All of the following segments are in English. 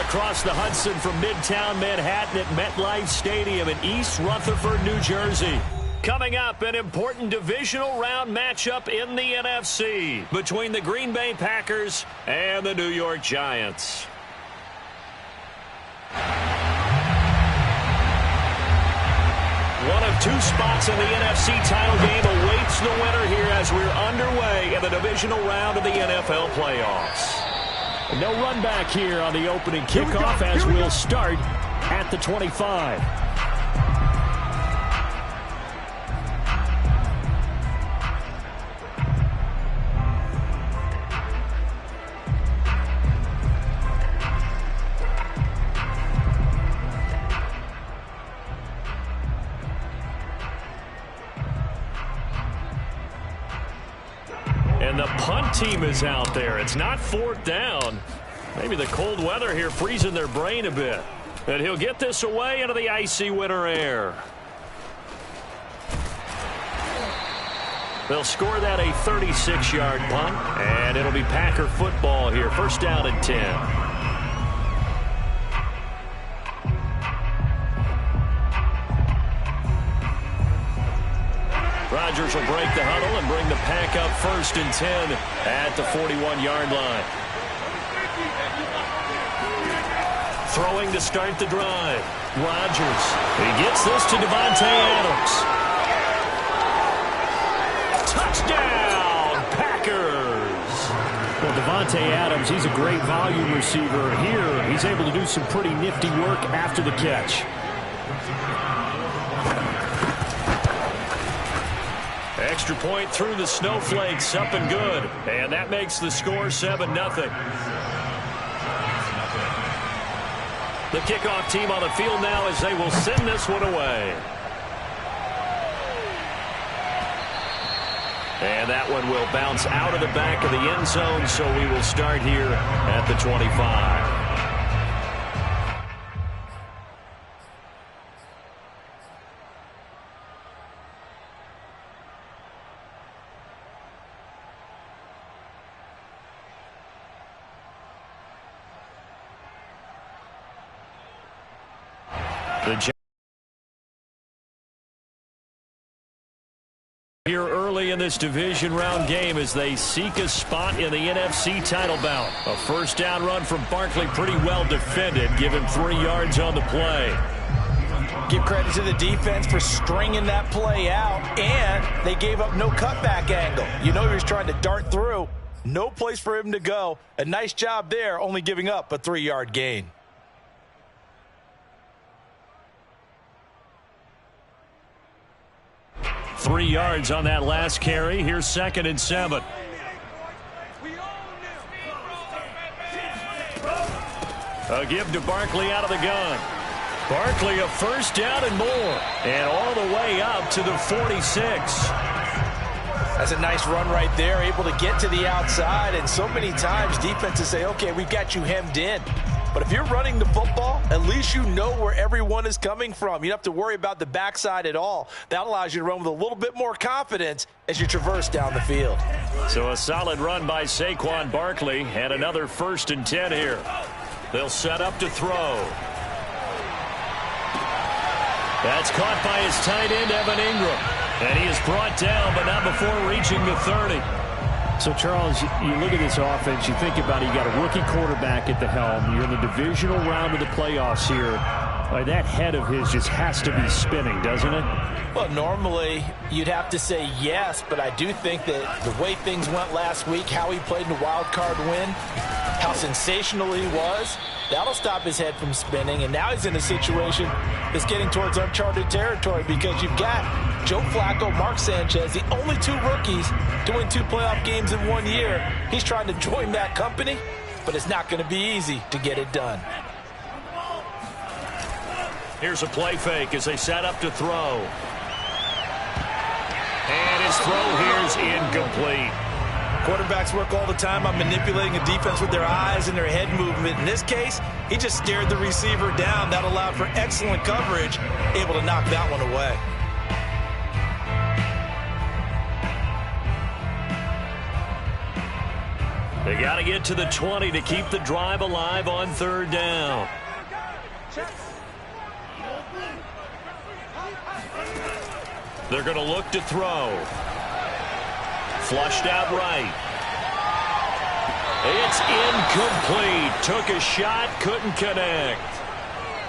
across the Hudson from Midtown Manhattan at MetLife Stadium in East Rutherford, New Jersey. Coming up, an important divisional round matchup in the NFC between the Green Bay Packers and the New York Giants. One of two spots in the NFC title game awaits the winner here as we're underway in the divisional round of the NFL playoffs. No run back here on the opening kickoff as we'll start at the 25. And the punt team is out there. It's not fourth down. Maybe the cold weather here freezing their brain a bit. And he'll get this away into the icy winter air. They'll score that a 36-yard punt. And it'll be Packer football here. First down and 10. Rodgers will break the huddle and bring the Pack up first and 10 at the 41-yard line. Throwing to start the drive. Rodgers. He gets this to Davante Adams. Touchdown, Packers. Well, Davante Adams, he's a great volume receiver. Here, he's able to do some pretty nifty work after the catch. Extra point through the snowflakes, up and good. And that makes the score 7-0. The kickoff team on the field now as they will send this one away. And that one will bounce out of the back of the end zone, so we will start here at the 25. Here early in this division round game as they seek a spot in the NFC title bout. A first down run from Barkley, pretty well defended. Give him 3 yards on the play. Give credit to the defense for stringing that play out, and they gave up no cutback angle. You know he was trying to dart through. No place for him to go. A nice job there, only giving up a 3-yard gain. Three yards on that last carry. Here's 2nd and 7. A give to Barkley out of the gun. Barkley a first down and more. And all the way up to the 46. That's a nice run right there, able to get to the outside. And so many times defenses say, okay, we've got you hemmed in. But if you're running the football, at least you know where everyone is coming from. You don't have to worry about the backside at all. That allows you to run with a little bit more confidence as you traverse down the field. So a solid run by Saquon Barkley and another 1st and 10 here. They'll set up to throw. That's caught by his tight end, Evan Ingram. And he is brought down, but not before reaching the 30. So, Charles, you look at this offense, you think about it, you got a rookie quarterback at the helm. You're in the divisional round of the playoffs here. That head of his just has to be spinning, doesn't it? Well, normally you'd have to say yes, but I do think that the way things went last week, how he played in the wild card win, how sensational he was, that'll stop his head from spinning. And now he's in a situation that's getting towards uncharted territory because you've got Joe Flacco, Mark Sanchez, the only 2 rookies to win 2 playoff games in 1 year. He's trying to join that company, but it's not going to be easy to get it done. Here's a play fake as they set up to throw. And his throw here is incomplete. Quarterbacks work all the time on manipulating a defense with their eyes and their head movement. In this case, he just stared the receiver down. That allowed for excellent coverage, able to knock that one away. They got to get to the 20 to keep the drive alive on third down. They're going to look to throw. Flushed out right. It's incomplete. Took a shot, couldn't connect.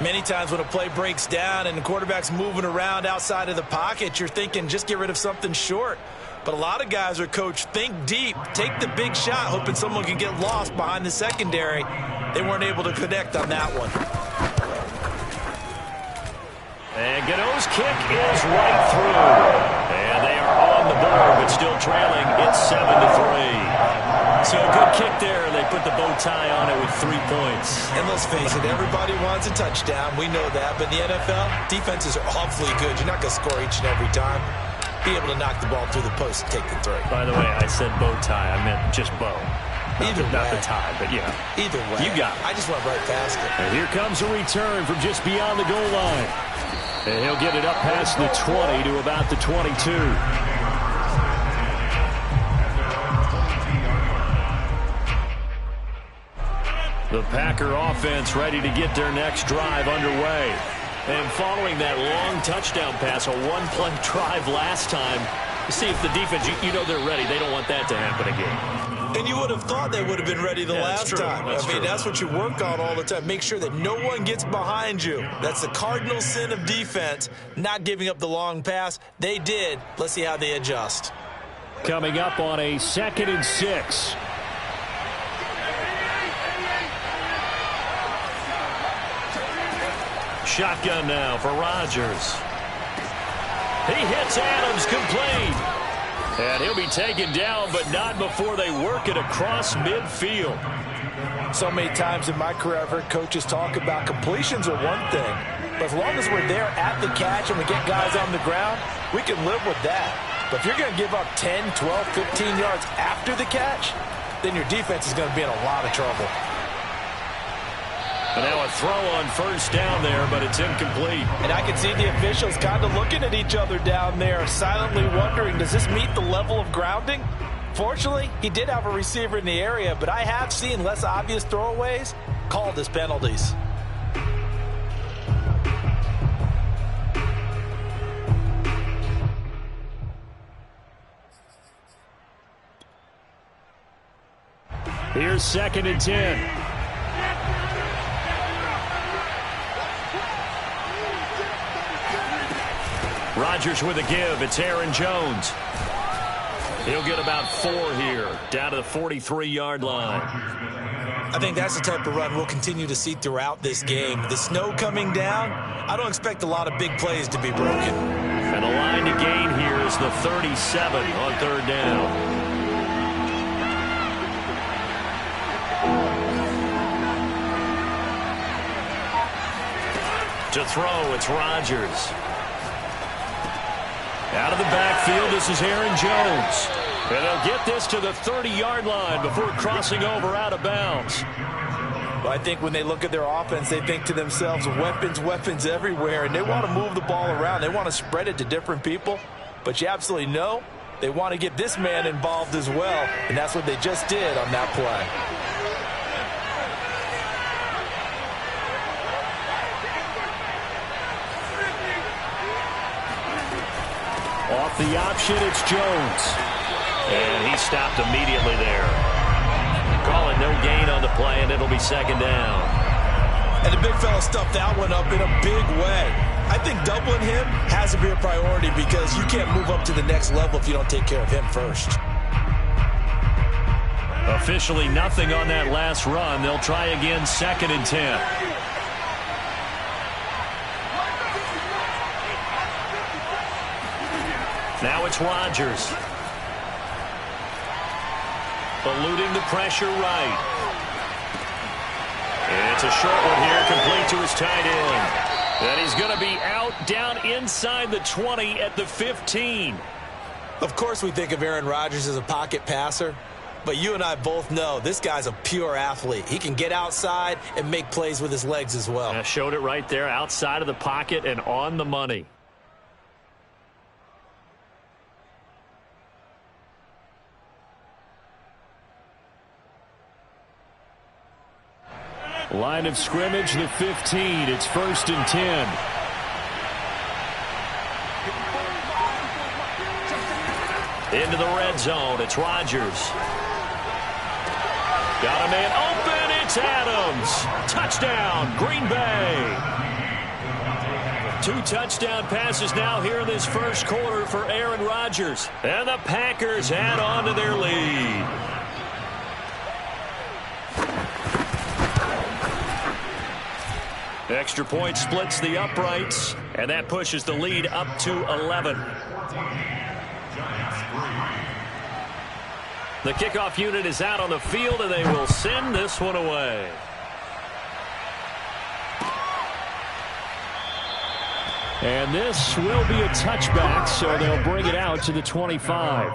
Many times when a play breaks down and the quarterback's moving around outside of the pocket, you're thinking just get rid of something short. But a lot of guys are coached, think deep, take the big shot, hoping someone can get lost behind the secondary. They weren't able to connect on that one. And Gano's kick is right through. And they are on the board, but still trailing. It's 7-3. So a good kick there. They put the bow tie on it with 3 points. And let's face it, everybody wants a touchdown. We know that. But in the NFL, defenses are awfully good. You're not going to score each and every time. Be able to knock the ball through the post and take the 3. By the way, I said bow tie. I meant just bow. Not the tie, but yeah. Either way. You got it. I just went right past it. And here comes a return from just beyond the goal line. And he'll get it up past the 20 to about the 22. The Packer offense ready to get their next drive underway. And following that long touchdown pass, a one-play drive last time, you see if the defense, you know they're ready. They don't want that to happen again. And you would have thought they would have been ready the last time. I mean, that's what you work on all the time. Make sure that no one gets behind you. That's the cardinal sin of defense, not giving up the long pass. They did. Let's see how they adjust. Coming up on a 2nd and 6. Shotgun now for Rodgers. He hits Adams complete. And he'll be taken down, but not before they work it across midfield. So many times in my career, I've heard coaches talk about completions are one thing. But as long as we're there at the catch and we get guys on the ground, we can live with that. But if you're going to give up 10, 12, 15 yards after the catch, then your defense is going to be in a lot of trouble. And now a throw on first down there, but it's incomplete. And I can see the officials kind of looking at each other down there, silently wondering, does this meet the level of grounding? Fortunately, he did have a receiver in the area, but I have seen less obvious throwaways called as penalties. Here's 2nd and 10. Rodgers with a give. It's Aaron Jones. He'll get about 4 here, down to the 43-yard line. I think that's the type of run we'll continue to see throughout this game. The snow coming down, I don't expect a lot of big plays to be broken. And the line to gain here is the 37 on third down. To throw, it's Rodgers. Out of the backfield, this is Aaron Jones. And they'll get this to the 30-yard line before crossing over out of bounds. Well, I think when they look at their offense, they think to themselves, weapons, weapons everywhere, and they want to move the ball around. They want to spread it to different people. But you absolutely know they want to get this man involved as well, and that's what they just did on that play. Off the option, it's Jones. And he stopped immediately there. Calling no gain on the play, and it'll be 2nd down. And the big fella stuffed that one up in a big way. I think doubling him has to be a priority because you can't move up to the next level if you don't take care of him first. Officially nothing on that last run. They'll try again, 2nd and 10. Now it's Rodgers. Eluding the pressure right. It's a short one here, complete to his tight end. And he's going to be out down inside the 20 at the 15. Of course we think of Aaron Rodgers as a pocket passer, but you and I both know this guy's a pure athlete. He can get outside and make plays with his legs as well. I showed it right there, outside of the pocket and on the money. Line of scrimmage, the 15. It's 1st and 10. Into the red zone. It's Rodgers. Got a man open. It's Adams. Touchdown, Green Bay. 2 touchdown passes now here in this first quarter for Aaron Rodgers. And the Packers add on to their lead. Extra point splits the uprights, and that pushes the lead up to 11. The kickoff unit is out on the field, and they will send this one away. And this will be a touchback, so they'll bring it out to the 25.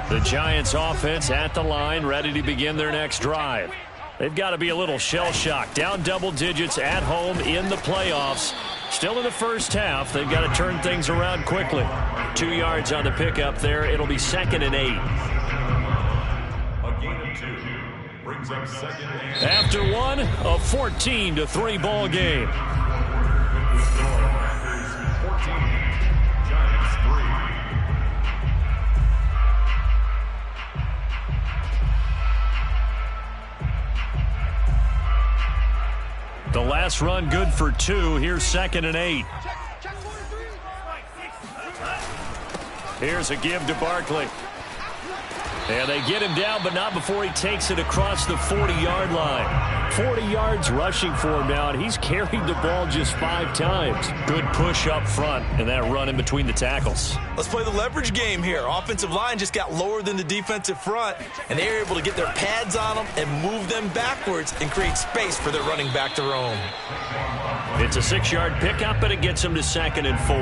The Giants offense at the line, ready to begin their next drive. They've got to be a little shell-shocked. Down double digits at home in the playoffs. Still in the first half. They've got to turn things around quickly. 2 yards on the pickup there. It'll be 2nd and 8. A gain of 2 brings up 2nd and 8. After one, a 14-3 ball game. The score, Packers 14, Giants 3. The last run good for 2. Here's 2nd and 8. Here's a give to Barkley. And they get him down, but not before he takes it across the 40-yard line. 40 yards rushing for him now, and he's carried the ball just 5 times. Good push up front, and that run in between the tackles. Let's play the leverage game here. Offensive line just got lower than the defensive front, and they were able to get their pads on them and move them backwards and create space for their running back to roam. It's a 6-yard pickup, and it gets him to 2nd and 4.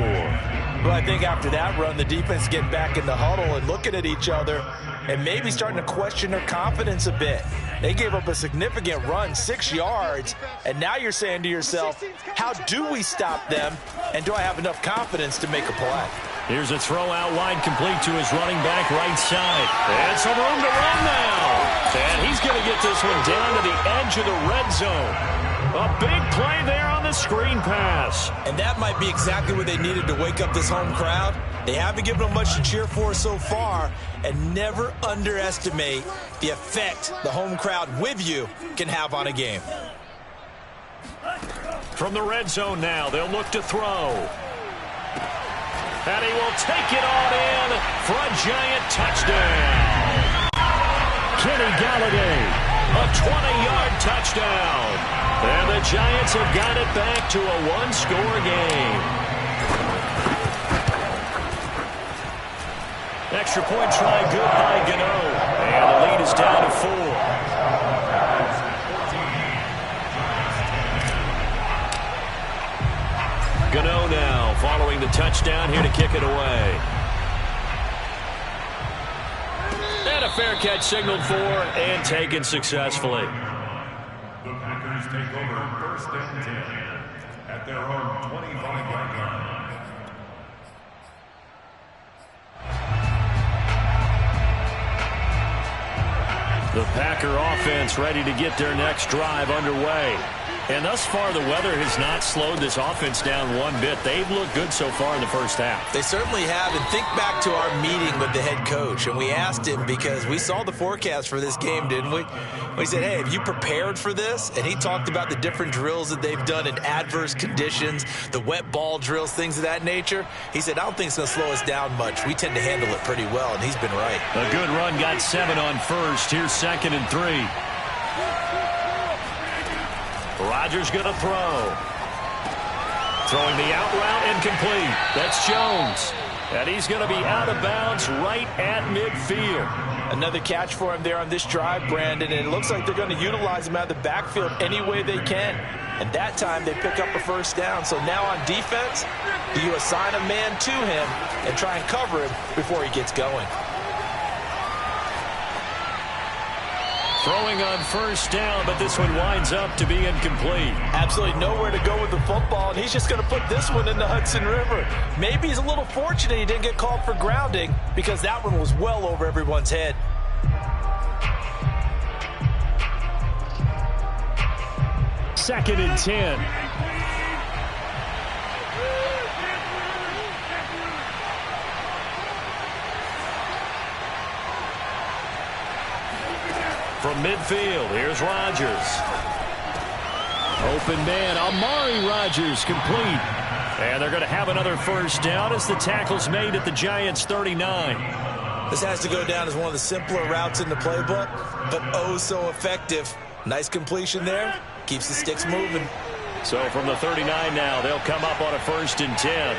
Well, I think after that run, the defense getting back in the huddle and looking at each other and maybe starting to question their confidence a bit. They gave up a significant run, 6 yards, and now you're saying to yourself, how do we stop them, and do I have enough confidence to make a play? Here's a throw out wide, complete to his running back right side. And some room to run now. And he's going to get this one down to the edge of the red zone. A big play there on the screen pass. And that might be exactly what they needed to wake up this home crowd. They haven't given them much to cheer for so far, and never underestimate the effect the home crowd with you can have on a game. From the red zone now, they'll look to throw. And he will take it on in for a Giant touchdown. Kenny Galladay, a 20-yard touchdown. And the Giants have got it back to a 1-score game. Extra point try good by Gano. And the lead is down to 4. Gano now following the touchdown, here to kick it away. And a fair catch signaled for and taken successfully. The Packers take over 1st and 10 at their own 25-yard line. The Packer offense ready to get their next drive underway. And thus far, the weather has not slowed this offense down one bit. They've looked good so far in the first half. They certainly have. And think back to our meeting with the head coach. And we asked him, because we saw the forecast for this game, didn't we? We said, hey, have you prepared for this? And he talked about the different drills that they've done in adverse conditions, the wet ball drills, things of that nature. He said, I don't think it's going to slow us down much. We tend to handle it pretty well, and he's been right. A good run, got 7 on first. Here's 2nd and 3. Rodgers going to throw. Throwing the out route, incomplete. That's Jones. And he's going to be out of bounds right at midfield. Another catch for him there on this drive, Brandon, and it looks like they're going to utilize him out of the backfield any way they can. And that time they pick up a first down. So now on defense, you assign a man to him and try and cover him before he gets going. Throwing on first down, but this one winds up to be incomplete. Absolutely nowhere to go with the football, and he's just going to put this one in the Hudson River. Maybe he's a little fortunate he didn't get called for grounding because that one was well over everyone's head. Second and 10. From midfield, here's Rodgers. Open man, Amari Rodgers, complete. And they're going to have another first down as the tackle's made at the Giants' 39. This has to go down as one of the simpler routes in the playbook, but oh so effective. Nice completion there. Keeps the sticks moving. So from the 39 now, they'll come up on a first and 10.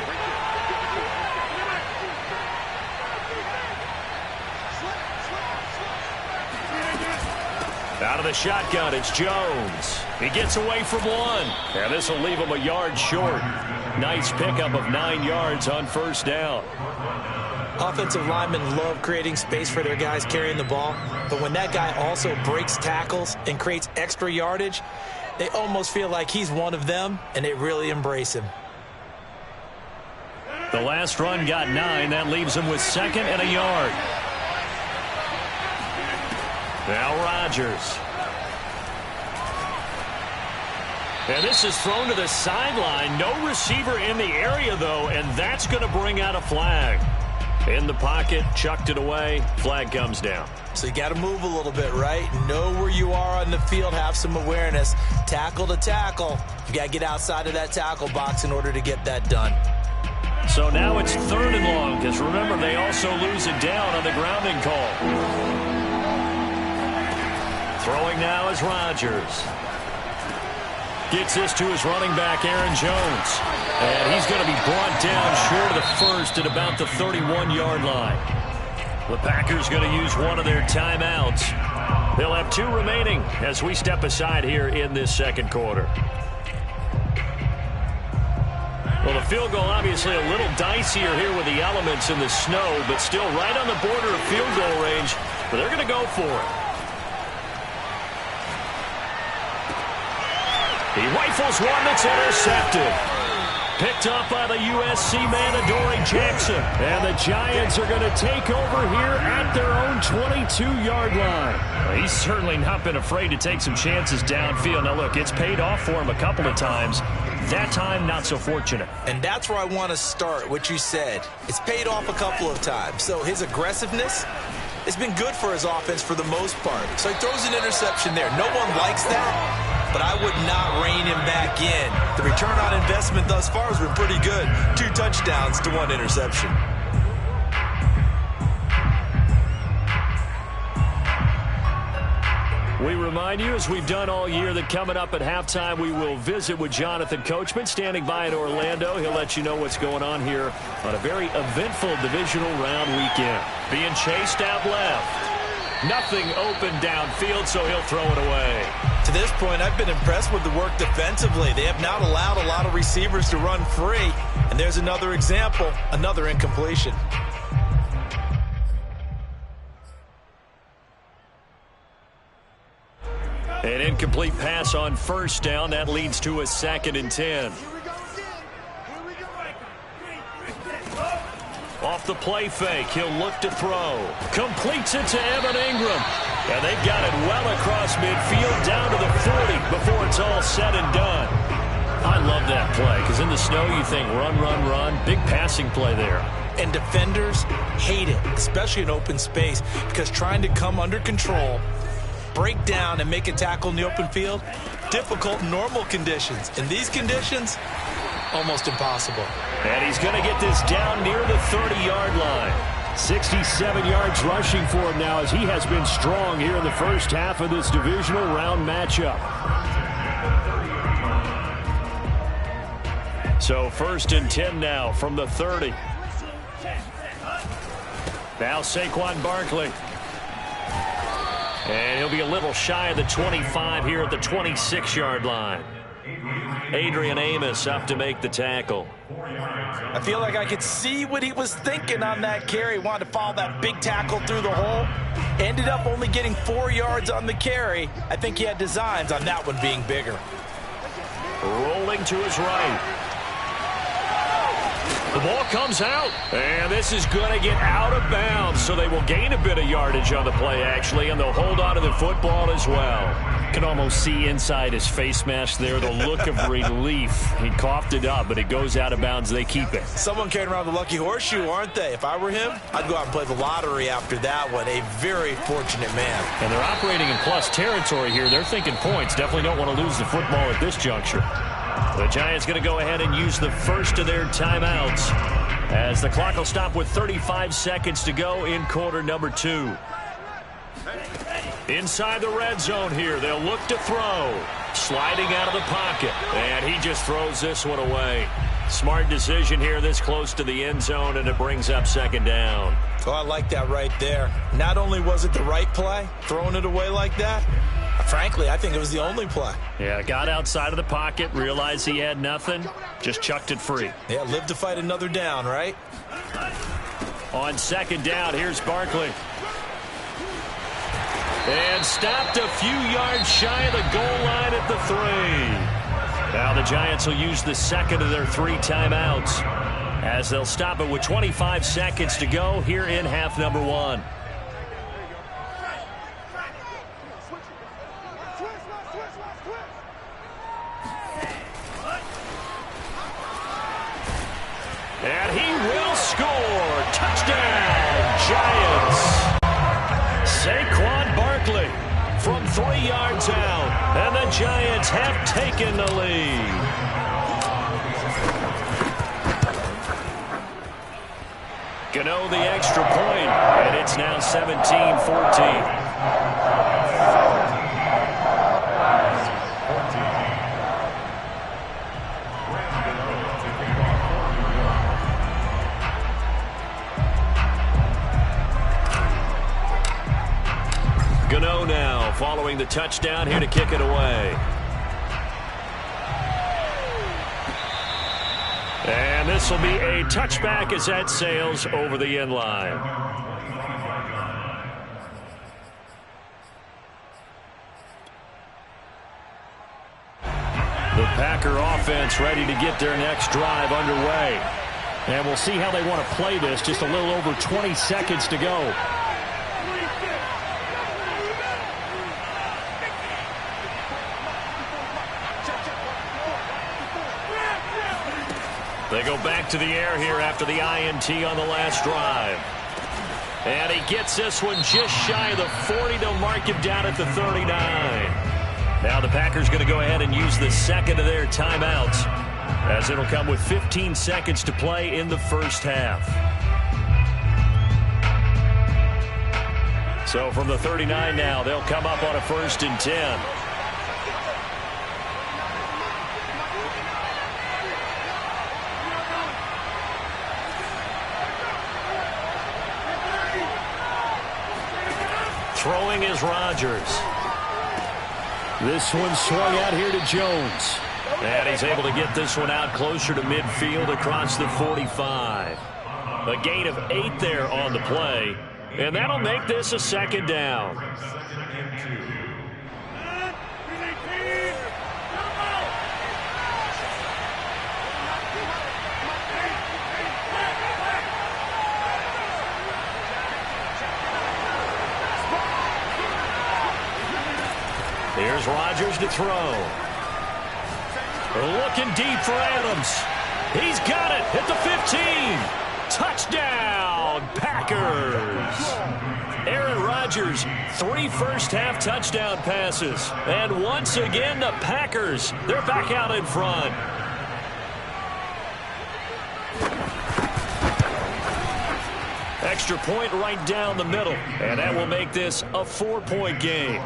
Out of the shotgun, it's Jones. He gets away from one. And this will leave him a yard short. Nice pickup of 9 yards on first down. Offensive linemen love creating space for their guys carrying the ball. But when that guy also breaks tackles and creates extra yardage, they almost feel like he's one of them, and they really embrace him. The last run got 9. That leaves him with second and a yard. Now Rodgers. And this is thrown to the sideline. No receiver in the area, though, and that's going to bring out a flag. In the pocket, chucked it away. Flag comes down. So you got to move a little bit, right? Know where you are on the field. Have some awareness. Tackle to tackle. You got to get outside of that tackle box in order to get that done. So now it's third and long, because remember, they also lose it down on the grounding call. Throwing now is Rodgers. Gets this to his running back, Aaron Jones. And he's going to be brought down short of the first at about the 31-yard line. The Packers going to use one of their timeouts. They'll have 2 remaining as we step aside here in this second quarter. Well, the field goal obviously a little dicier here with the elements in the snow, but still right on the border of field goal range. But they're going to go for it. He rifles one that's intercepted. Picked up by the USC man, Adoree Jackson. And the Giants are going to take over here at their own 22-yard line. Well, he's certainly not been afraid to take some chances downfield. Now, look, it's paid off for him a couple of times. That time, not so fortunate. And that's where I want to start, what you said. It's paid off a couple of times. So his aggressiveness has been good for his offense for the most part. So he throws an interception there. No one likes that. But I would not rein him back in. The return on investment thus far has been pretty good. 2 touchdowns to 1 interception. We remind you, as we've done all year, that coming up at halftime, we will visit with Jonathan Coachman, standing by in Orlando. He'll let you know what's going on here on a very eventful divisional round weekend. Being chased out left. Nothing open downfield, so he'll throw it away. To this point, I've been impressed with the work defensively. They have not allowed a lot of receivers to run free. And there's another example, another incompletion. An incomplete pass on first down. That leads to a second and 10. Off the play fake, he'll look to throw. Completes it to Evan Ingram. And they've got it well across midfield, down to the 40 before it's all said and done. I love that play, because in the snow you think run, run, run. Big passing play there. And defenders hate it, especially in open space, because trying to come under control, break down, and make a tackle in the open field, difficult in normal conditions. In these conditions, almost impossible. And he's going to get this down near the 30-yard line. 67 yards rushing for him now, as he has been strong here in the first half of this divisional round matchup. So first and 10 now from the 30. Now Saquon Barkley. And he'll be a little shy of the 25 here at the 26-yard line. Adrian Amos up to make the tackle. I feel like I could see what he was thinking on that carry. Wanted to follow that big tackle through the hole. Ended up only getting 4 yards on the carry. I think he had designs on that one being bigger. Rolling to his right. The ball comes out, and this is going to get out of bounds, so they will gain a bit of yardage on the play, actually, and they'll hold on to the football as well. Can almost see inside his face mask there the look of relief. He coughed it up, but it goes out of bounds. They keep it. Someone carrying around the lucky horseshoe, aren't they? If I were him, I'd go out and play the lottery after that one. A very fortunate man. And they're operating in plus territory here. They're thinking points. Definitely don't want to lose the football at this juncture. The Giants going to go ahead and use the first of their timeouts as the clock will stop with 35 seconds to go in quarter number 2. Inside the red zone here, they'll look to throw. Sliding out of the pocket, and he just throws this one away. Smart decision here this close to the end zone, and it brings up second down. Oh, I like that right there. Not only was it the right play, throwing it away like that, frankly, I think it was the only play. Yeah, got outside of the pocket, realized he had nothing, just chucked it free. Yeah, live to fight another down, right? On second down, here's Barkley. And stopped a few yards shy of the goal line at the 3. Now the Giants will use the second of their 3 timeouts as they'll stop it with 25 seconds to go here in half number 1. And he will score. Touchdown, Giants. Saquon Barkley from 3 yards out. And the Giants have taken the lead. Gano the extra point, and it's now 17-14. Gano now following the touchdown here to kick it away. And this will be a touchback as that sails over the end line. The Packer offense ready to get their next drive underway. And we'll see how they want to play this. Just a little over 20 seconds to go. They go back to the air here after the INT on the last drive. And he gets this one just shy of the 40. They'll mark him down at the 39. Now the Packers going to go ahead and use the second of their timeouts as it'll come with 15 seconds to play in the first half. So from the 39 now, they'll come up on a 1st and 10. Throwing is Rodgers. This one swung out here to Jones. And he's able to get this one out closer to midfield across the 45. A gain of 8 there on the play. And that'll make this a second down. Here's Rodgers to throw. Looking deep for Adams. He's got it at the 15. Touchdown, Packers. Aaron Rodgers, 3 first-half touchdown passes. And once again, the Packers, they're back out in front. Extra point right down the middle. And that will make this a 4-point game.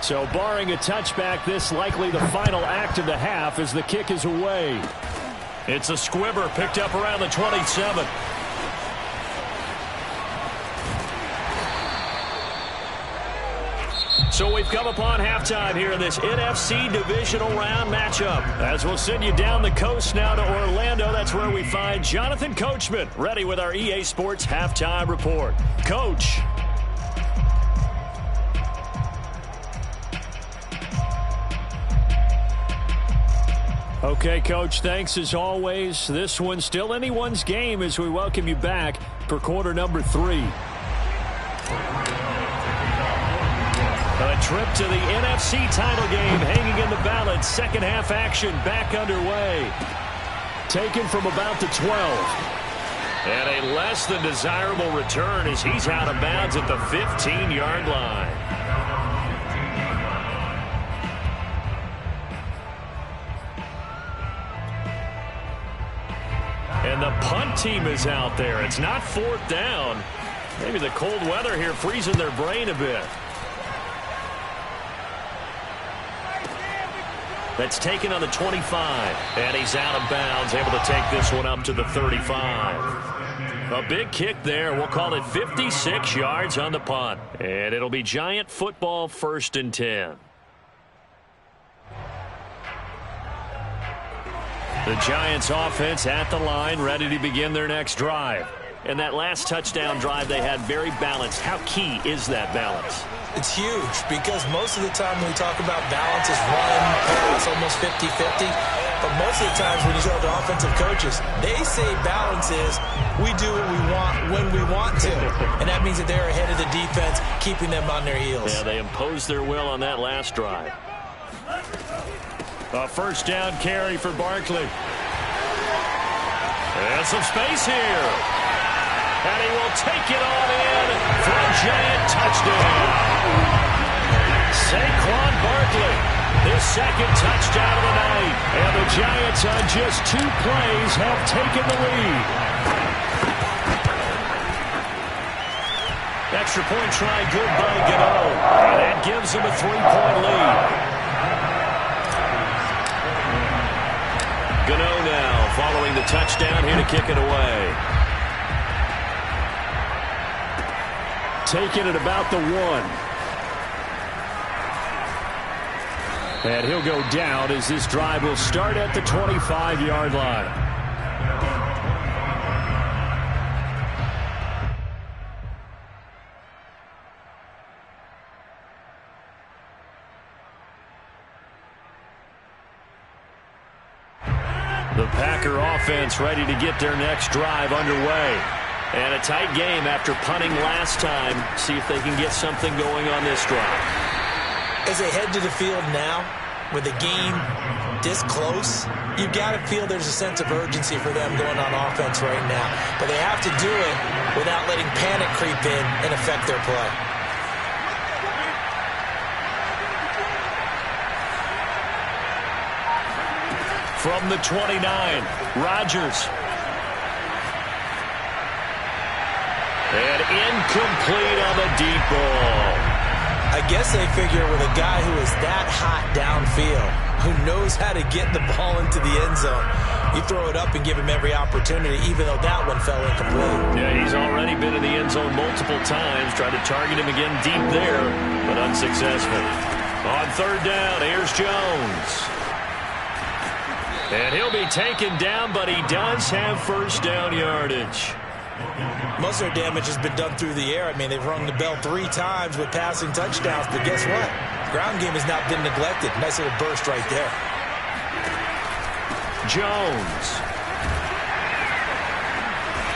So barring a touchback, this likely the final act of the half as the kick is away. It's a squibber picked up around the 27. So we've come upon halftime here in this NFC divisional round matchup. As we'll send you down the coast now to Orlando, that's where we find Jonathan Coachman ready with our EA Sports halftime report. Coach. Okay, Coach, thanks as always. This one's still anyone's game as we welcome you back for quarter number 3. A trip to the NFC title game hanging in the balance. Second half action back underway. Taken from about the 12. And a less than desirable return as he's out of bounds at the 15-yard line. And the punt team is out there. It's not fourth down. Maybe the cold weather here freezing their brain a bit. That's taken on the 25. And he's out of bounds, able to take this one up to the 35. A big kick there. We'll call it 56 yards on the punt. And it'll be Giant football, 1st and 10. The Giants offense at the line, ready to begin their next drive. And that last touchdown drive they had very balanced. How key is that balance? It's huge because most of the time when we talk about balance is run, pass, almost 50-50. But most of the times when you talk to offensive coaches, they say balance is we do what we want when we want to. And that means that they're ahead of the defense, keeping them on their heels. Yeah, they imposed their will on that last drive. A first down carry for Barkley. And some space here. And he will take it on in for a Giant touchdown. Saquon Barkley, his second touchdown of the night. And the Giants on just 2 plays have taken the lead. Extra point try good by Gano. And that gives them a 3-point lead. Gano now following the touchdown here to kick it away. Taking it about the 1. And he'll go down as this drive will start at the 25-yard line. The Packer offense ready to get their next drive underway. And a tight game after punting last time. See if they can get something going on this drive. As they head to the field now, with the game this close, you've got to feel there's a sense of urgency for them going on offense right now. But they have to do it without letting panic creep in and affect their play. From the 29, Rodgers. And incomplete on the deep ball. I guess they figure with a guy who is that hot downfield, who knows how to get the ball into the end zone, you throw it up and give him every opportunity, even though that one fell incomplete. Yeah, he's already been in the end zone multiple times. Tried to target him again deep there, but unsuccessful. On third down, here's Jones. And he'll be taken down, but he does have first down yardage. Most of their damage has been done through the air. I mean, they've rung the bell 3 times with passing touchdowns, but guess what? Ground game has not been neglected. Nice little burst right there. Jones.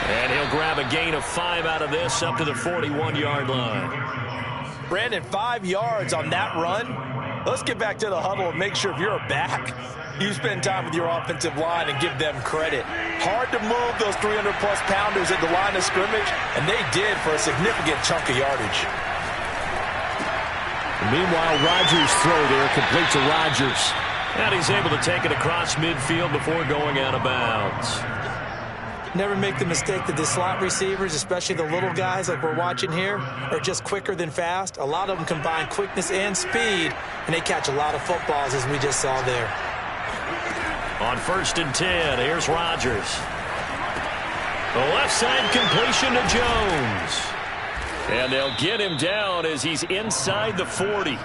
And he'll grab a gain of 5 out of this up to the 41-yard line. Brandon, 5 yards on that run. Let's get back to the huddle and make sure if you're a back, you spend time with your offensive line and give them credit. Hard to move those 300-plus pounders at the line of scrimmage, and they did for a significant chunk of yardage. Meanwhile, Rodgers' throw there complete to Rodgers. And he's able to take it across midfield before going out of bounds. Never make the mistake that the slot receivers, especially the little guys like we're watching here, are just quicker than fast. A lot of them combine quickness and speed, and they catch a lot of footballs, as we just saw there. On 1st and 10, here's Rodgers. The left side completion to Jones. And they'll get him down as he's inside the 40.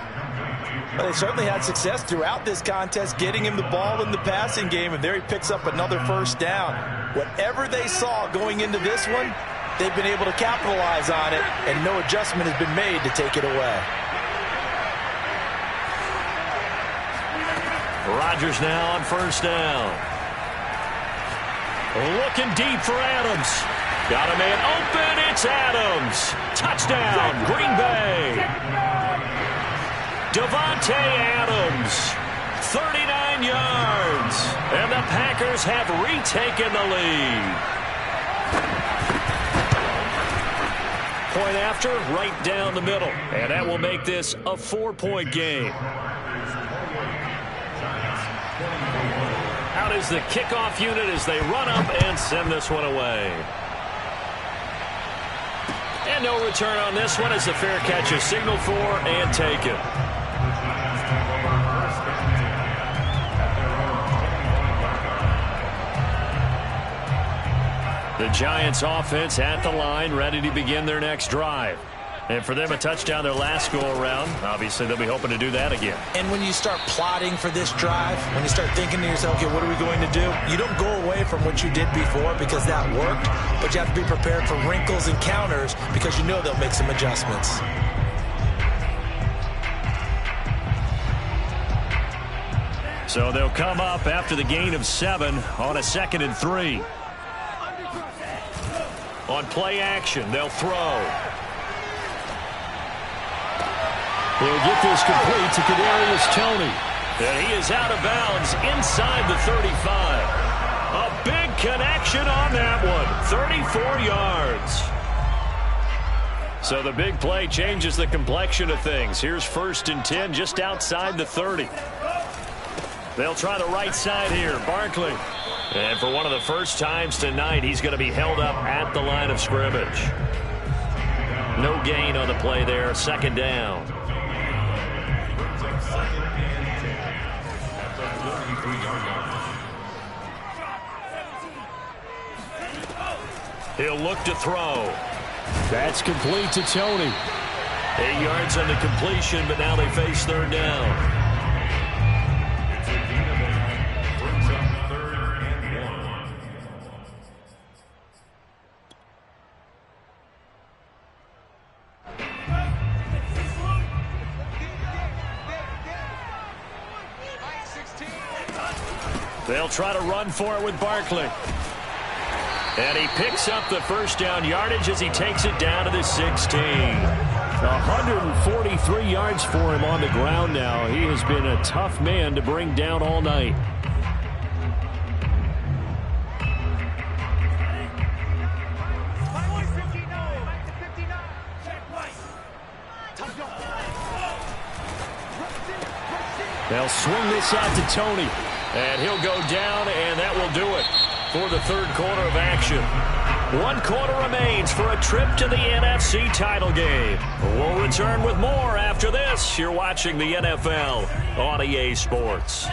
Well, they certainly had success throughout this contest getting him the ball in the passing game, and there he picks up another first down. Whatever they saw going into this one, they've been able to capitalize on it, and no adjustment has been made to take it away. Rodgers now on first down. Looking deep for Adams. Got a man open. It's Adams. Touchdown, Green Bay. Davante Adams, 39 yards. And the Packers have retaken the lead. Point after, right down the middle. And that will make this a 4-point game. Out is the kickoff unit as they run up and send this one away. And no return on this one as the fair catch is signaled for and taken. The Giants offense at the line, ready to begin their next drive. And for them, a touchdown their last go-around. Obviously, they'll be hoping to do that again. And when you start plotting for this drive, when you start thinking to yourself, okay, what are we going to do? You don't go away from what you did before because that worked, but you have to be prepared for wrinkles and counters because you know they'll make some adjustments. So they'll come up after the gain of 7 on a 2nd and 3. On play action, they'll throw. He'll get this complete to Kadarius Toney. And he is out of bounds inside the 35. A big connection on that one. 34 yards. So the big play changes the complexion of things. Here's 1st and 10 just outside the 30. They'll try the right side here. Barkley. And for one of the first times tonight, he's going to be held up at the line of scrimmage. No gain on the play there. 2nd down. He'll look to throw. That's complete to Toney. 8 yards on the completion, but now they face 3rd down. They'll try to run for it with Barkley. And he picks up the first down yardage as he takes it down to the 16. 143 yards for him on the ground now. He has been a tough man to bring down all night. They'll swing this out to Toney. And he'll go down, and that will do it for the 3rd quarter of action. 1 quarter remains for a trip to the NFC title game. We'll return with more after this. You're watching the NFL on EA Sports.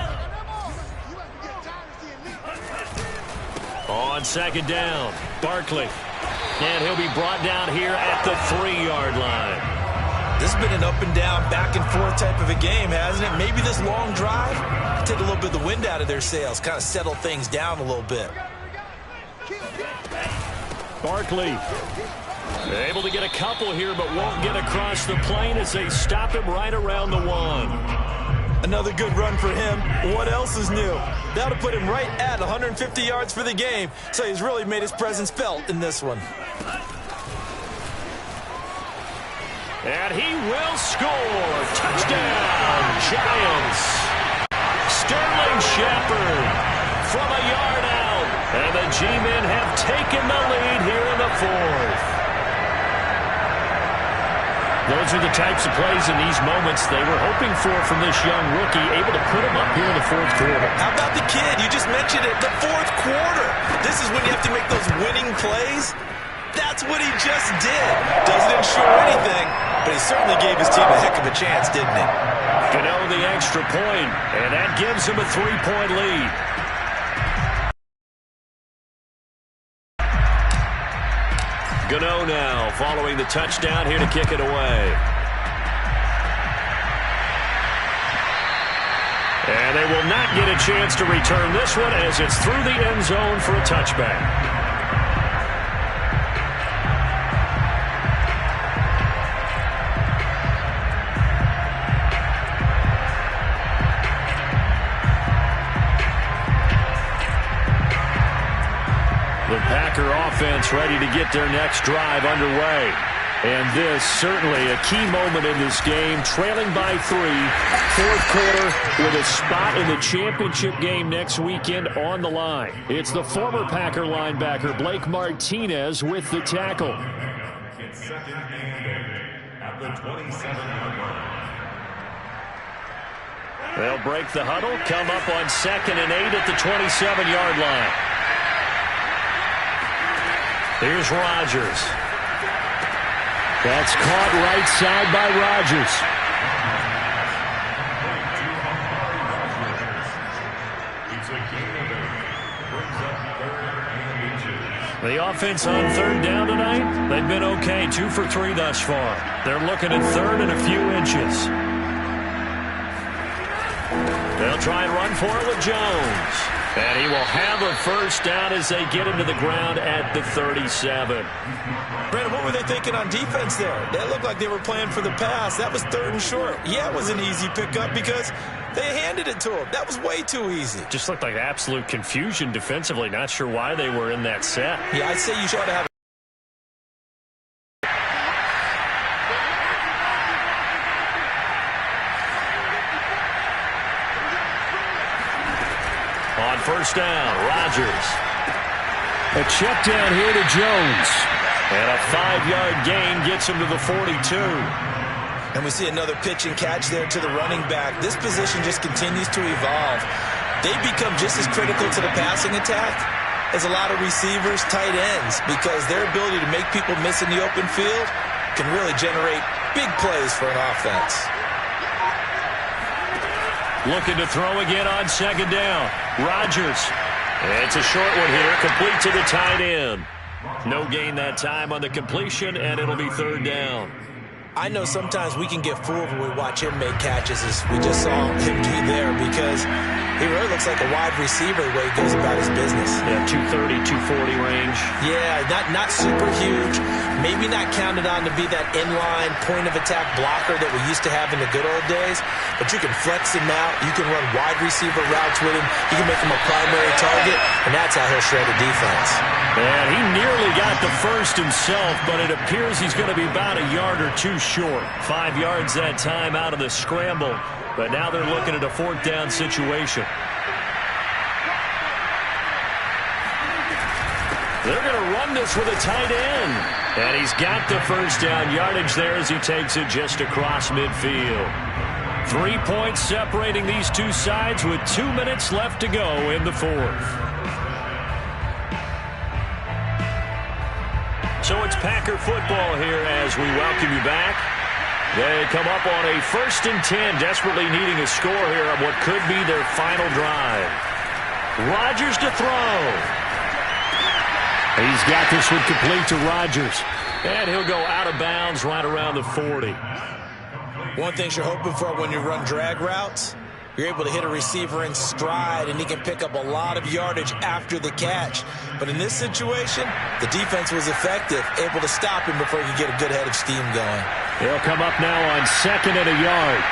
On 2nd down, Barkley. And he'll be brought down here at the 3-yard line. This has been an up-and-down, back-and-forth type of a game, hasn't it? Maybe this long drive take a little bit of the wind out of their sails, kind of settle things down a little bit. Barkley able to get a couple here, but won't get across the plane as they stop him right around the 1. Another good run for him. What else is new? That'll put him right at 150 yards for the game, so he's really made his presence felt in this one. And he will score. Touchdown, Giants. Sterling Shepard from a yard out. And the G-men have taken the lead here in the 4th. Those are the types of plays in these moments they were hoping for from this young rookie, able to put him up here in the 4th quarter. How about the kid? You just mentioned it, the 4th quarter. This is when you have to make those winning plays. That's what he just did. Doesn't ensure anything, but he certainly gave his team a heck of a chance, didn't he? Gano the extra point, and that gives him a 3-point lead. Gano now following the touchdown here to kick it away. And they will not get a chance to return this one as it's through the end zone for a touchback. The Packer offense ready to get their next drive underway. And this certainly a key moment in this game, trailing by 3, fourth quarter with a spot in the championship game next weekend on the line. It's the former Packer linebacker Blake Martinez with the tackle. It's second and 8 at the 27-yard line. They'll break the huddle, come up on second and 8 at the 27-yard line. Here's Rodgers. That's caught right side by Rodgers. The offense on third down tonight, they've been okay, 2 for 3 thus far. They're looking at third and a few inches. They'll try and run for it with Jones. And he will have a first down as they get into the ground at the 37. Brandon, what were they thinking on defense there? They looked like they were playing for the pass. That was third and short. Yeah, it was an easy pickup because they handed it to him. That was way too easy. Just looked like absolute confusion defensively. Not sure why they were in that set. Yeah, I'd say you ought to have on first down, Rodgers. A check down here to Jones. And a 5-yard gain gets him to the 42. And we see another pitch and catch there to the running back. This position just continues to evolve. They become just as critical to the passing attack as a lot of receivers, tight ends, because their ability to make people miss in the open field can really generate big plays for an offense. Looking to throw again on second down. Rodgers. It's a short one here, complete to the tight end. No gain that time on the completion, and it'll be third down. I know sometimes we can get fooled when we watch him make catches, as we just saw him do there, because he really looks like a wide receiver the way he goes about his business. Yeah, 230, 240 range. Yeah, not super huge. Maybe not counted on to be that inline point-of-attack blocker that we used to have in the good old days, but you can flex him out. You can run wide receiver routes with him. You can make him a primary target, and that's how he'll shred a defense. And he nearly got the first himself, but it appears he's going to be about a yard or two short. 5 yards that time out of the scramble, but now they're looking at a fourth down situation. They're going to run this with a tight end. And he's got the first down yardage there as he takes it just across midfield. 3 points separating these two sides with 2 minutes left to go in the fourth. So it's Packer football here as we welcome you back. They come up on a 1st and 10, desperately needing a score here on what could be their final drive. Rodgers to throw. He's got this one complete to Rodgers. And he'll go out of bounds right around the 40. One thing you're hoping for when you run drag routes, you're able to hit a receiver in stride, and he can pick up a lot of yardage after the catch. But in this situation, the defense was effective, able to stop him before he could get a good head of steam going. They'll come up now on second and a yard.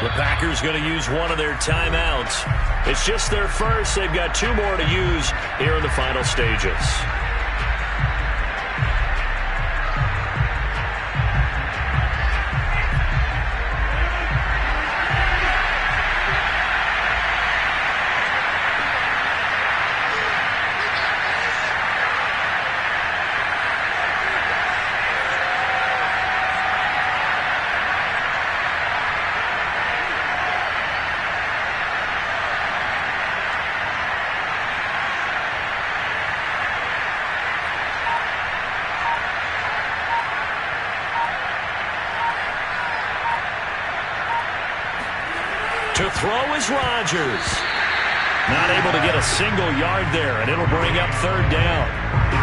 The Packers going to use one of their timeouts. It's just their first. They've got 2 more to use here in the final stages. To throw is Rodgers. Not able to get a single yard there, and it'll bring up third down.